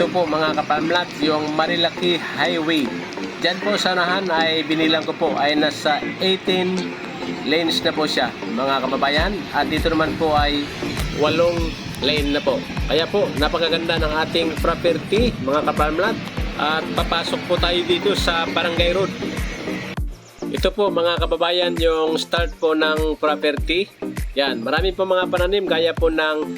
Ito po mga kapamlat, yung Marilaki Highway. Diyan po sa unahan ay binilang ko po ay nasa 18 lanes na po siya mga kababayan. At dito naman po ay 8 lane na po. Kaya po napakaganda ng ating property mga kapamlat. At papasok po tayo dito sa Barangay Road. Ito po mga kababayan yung start po ng property. Yan, marami po mga pananim gaya po ng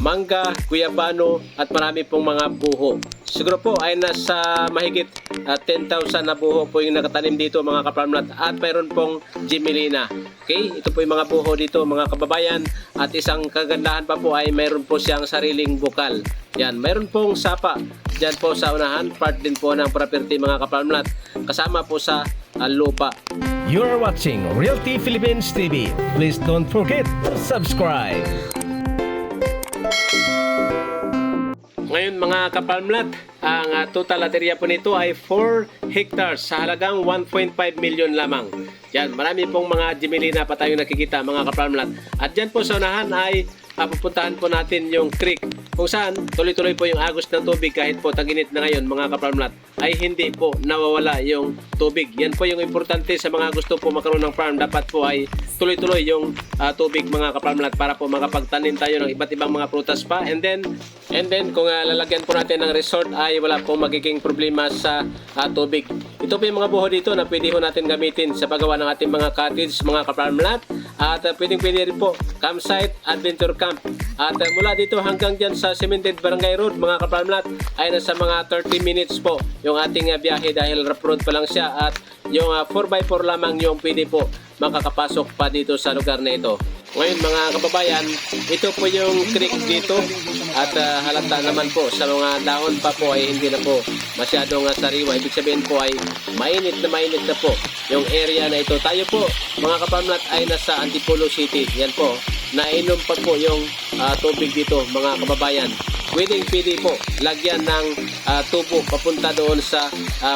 mangga, guyabano at marami pong mga buho. Siguro po ay nasa mahigit 10,000 na buho po yung nakatanim dito mga kapamlat at mayroon pong Gemelina. Okay, ito po yung mga buho dito mga kababayan at isang kagandahan pa po ay mayroon po siyang sariling bukal. Yan, mayroon pong sapa dyan po sa unahan, part din po ng property mga kapamlat kasama po sa lupa. You are watching Realty Philippines TV. Please don't forget to subscribe. Ngayon mga kapalmlat, ang total lot area po nito ay 4 hectares sa halagang 1.5 million lamang. Yan, marami pong mga Gemelina pa tayong nakikita mga kapalmlat. At dyan po sa unahan ay pupuntahan po natin yung creek kung saan tuloy-tuloy po yung agos ng tubig kahit po taginit na ngayon mga kapalmlat ay hindi po nawawala yung tubig. Yan po yung importante sa mga gusto po magkaroon ng farm. Dapat po ay tuloy-tuloy yung tubig mga kapalmlat para po makapagtanim tayo ng iba't ibang mga prutas pa. And then kung lalagyan po natin ng resort ay wala po magiging problema sa tubig. Ito po yung mga buho dito na pwede ho natin gamitin sa paggawa ng ating mga cottage mga kapalmlat. At pwede rin po campsite, adventure camp. At mula dito hanggang dyan sa Cemented Barangay Road mga kapalmlat ay nasa mga 30 minutes po yung ating biyahe dahil rough road pa lang siya at yung 4x4 lamang yung pwede po makakapasok pa dito sa lugar na ito. Ngayon mga kababayan, ito po yung creek dito at halata naman po sa mga dahon pa po ay hindi na po masyadong sariwa. Ibig sabihin po ay mainit na po yung area na ito. Tayo po mga kapamlat ay nasa Antipolo City. Yan po, nainom pa po yung tubig dito mga kababayan. Pwede po lagyan ng tubo papunta doon sa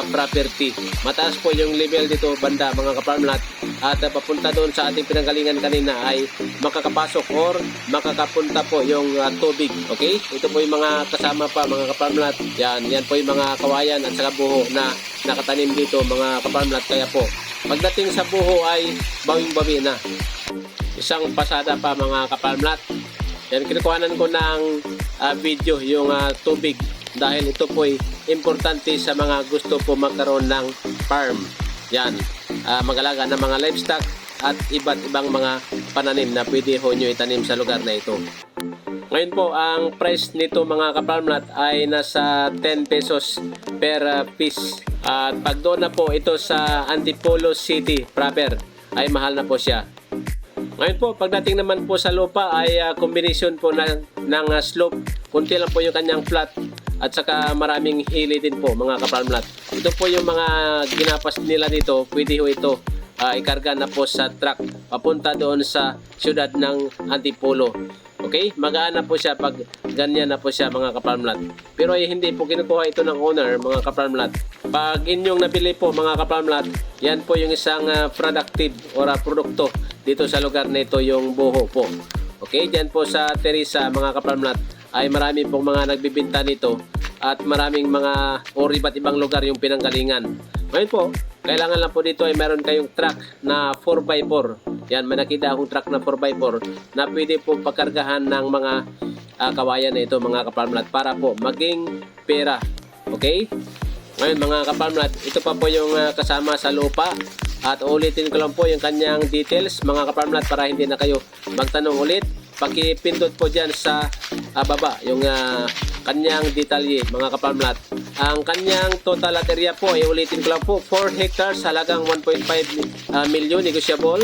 property. Mataas po yung level dito banda mga kapamlat at papunta doon sa ating pinanggalingan kanina ay makakapasok or makakapunta po yung tubig. Okay? Ito po yung mga kasama pa mga kapamlat. Yan po yung mga kawayan at saka buho na nakatanim dito mga kapamlat. Kaya po pagdating sa buho ay bawing-bawi na. Isang pasada pa mga kapamlat. Yan, kinukuhanan ko ng video yung tubig dahil ito po ay importante sa mga gusto po magkaroon ng farm. Yan, mag-alaga ng mga livestock at iba't ibang mga pananim na pwede ho nyo itanim sa lugar na ito. Ngayon po, ang price nito mga kapalmlat ay nasa 10 pesos per piece. At pag doon na po ito sa Antipolo City proper ay mahal na po siya. Ngayon po, pagdating naman po sa lupa ay combination po ng slope. Kunti lang po yung kanyang flat at saka maraming hili din po mga kapalmlat. Ito po yung mga ginapas nila dito. Pwede ho ito ikarga na po sa truck papunta doon sa siyudad ng Antipolo. Okay? Magaan na po siya pag ganyan na po siya mga kapalmlat. Pero ay hindi po kinukuha ito ng owner mga kapalmlat. Pag inyong nabili po mga kapalmlat, yan po yung isang productive or produkto dito sa lugar na ito yung buho po. Okay, dyan po sa Teresa mga kapalmlat ay marami pong mga nagbibinta nito at maraming mga or iba't ibang lugar yung pinanggalingan. Ngayon po, kailangan lang po dito ay meron kayong truck na 4x4. Yan, may nakita akong truck na 4x4 na pwede po pagkargahan ng mga kawayan na ito mga kapalmlat para po maging pera. Okay? Ngayon mga kapalmlat, ito pa po yung kasama sa lupa. At ulitin ko lang po yung kanyang details mga kapalmlat para hindi na kayo magtanong ulit. Pakipindot po dyan sa baba yung kanyang detalye mga kapalmlat. Ang kanyang total lot area po ay ulitin ko lang po 4 hectares halagang 1.5 million negotiable.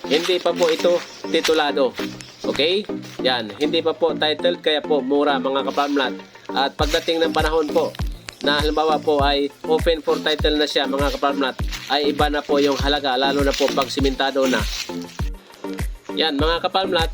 Hindi pa po ito titulado. Okay? Yan, hindi pa po titled kaya po mura mga kapalmlat. At pagdating ng panahon po na halimbawa po ay open for title na siya mga kapalmlat ay iba na po yung halaga lalo na po pag simentado na. Yan mga kapalmlat,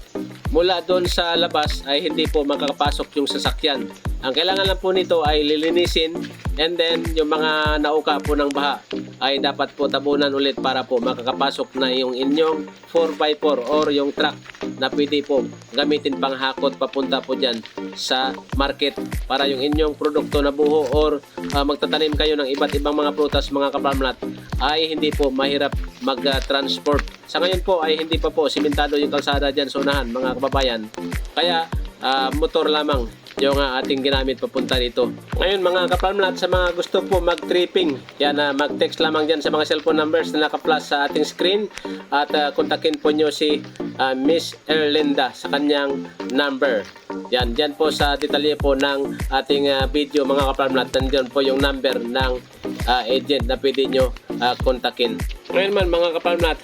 mula doon sa labas ay hindi po makakapasok yung sasakyan. Ang kailangan lang po nito ay lilinisin, and then yung mga nauka po ng baha ay dapat po tabunan ulit para po makakapasok na yung inyong 4x4 or yung truck na pwede po gamitin pang hakot papunta po dyan sa market para yung inyong produkto na buho or magtatanim kayo ng iba't ibang mga prutas, mga kaparmlat, ay hindi po mahirap mag-transport. Sa ngayon po ay hindi pa po simentado yung kalsada dyan sa unahan, mga kababayan. Kaya motor lamang yung ating ginamit papunta dito. Ngayon mga kaparmlat, sa mga gusto po mag-tripping, yan, mag-text lamang dyan sa mga cellphone numbers na naka-flash sa ating screen at kontakin po nyo si Miss Erlinda sa kanyang number. Yan, dyan po sa detalye po ng ating video mga kaparmlat, nandiyan po yung number ng agent na pwede nyo kontakin. Ngayon man mga kaparmlat,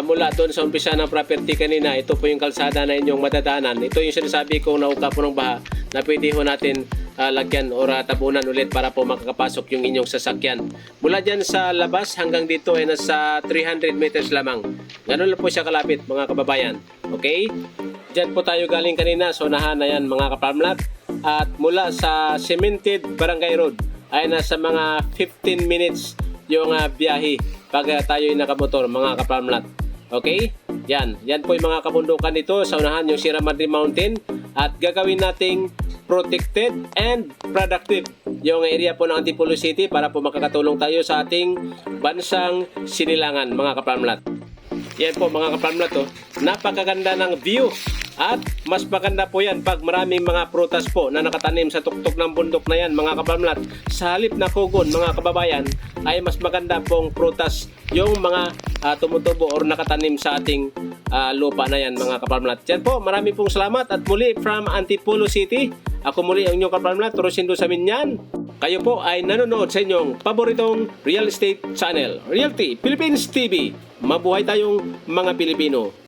mula doon sa umpisa ng property kanina, ito po yung kalsada na inyong madadaanan. Ito yung sinasabi kong nauka po ng baha na pwede ho natin lagyan o tabunan ulit para po makakapasok yung inyong sasakyan. Mula dyan sa labas hanggang dito ay nasa 300 meters lamang. Ganun lang po siya kalapit mga kababayan. Okay? Dyan po tayo galing kanina, so unahan na yan mga kaparmlat. At mula sa Cemented Barangay Road ay nasa mga 15 minutes yung biyahe pag tayo ay nakamotor mga kaparmlat. Okay? Yan po yung mga kabundukan dito sa unahan, yung Sierra Madre Mountain, at gagawin nating protected and productive yung area po ng Antipolo City para po makakatulong tayo sa ating bansang sinilangan mga kaparmlat. Yan po mga kaparmlat, napakaganda ng view. At mas maganda po yan pag maraming mga prutas po na nakatanim sa tuktok ng bundok na yan mga kaparmlat. Sa halip na kugon mga kababayan ay mas maganda pong prutas yung mga tumutubo or nakatanim sa ating lupa na yan mga kaparmlat. Yan po, marami pong salamat at muli from Antipolo City. Ako muli ang inyong kaparmlat, Rosindo Saminyan. Kayo po ay nanonood sa inyong paboritong real estate channel, Realty Philippines TV. Mabuhay tayong mga Pilipino.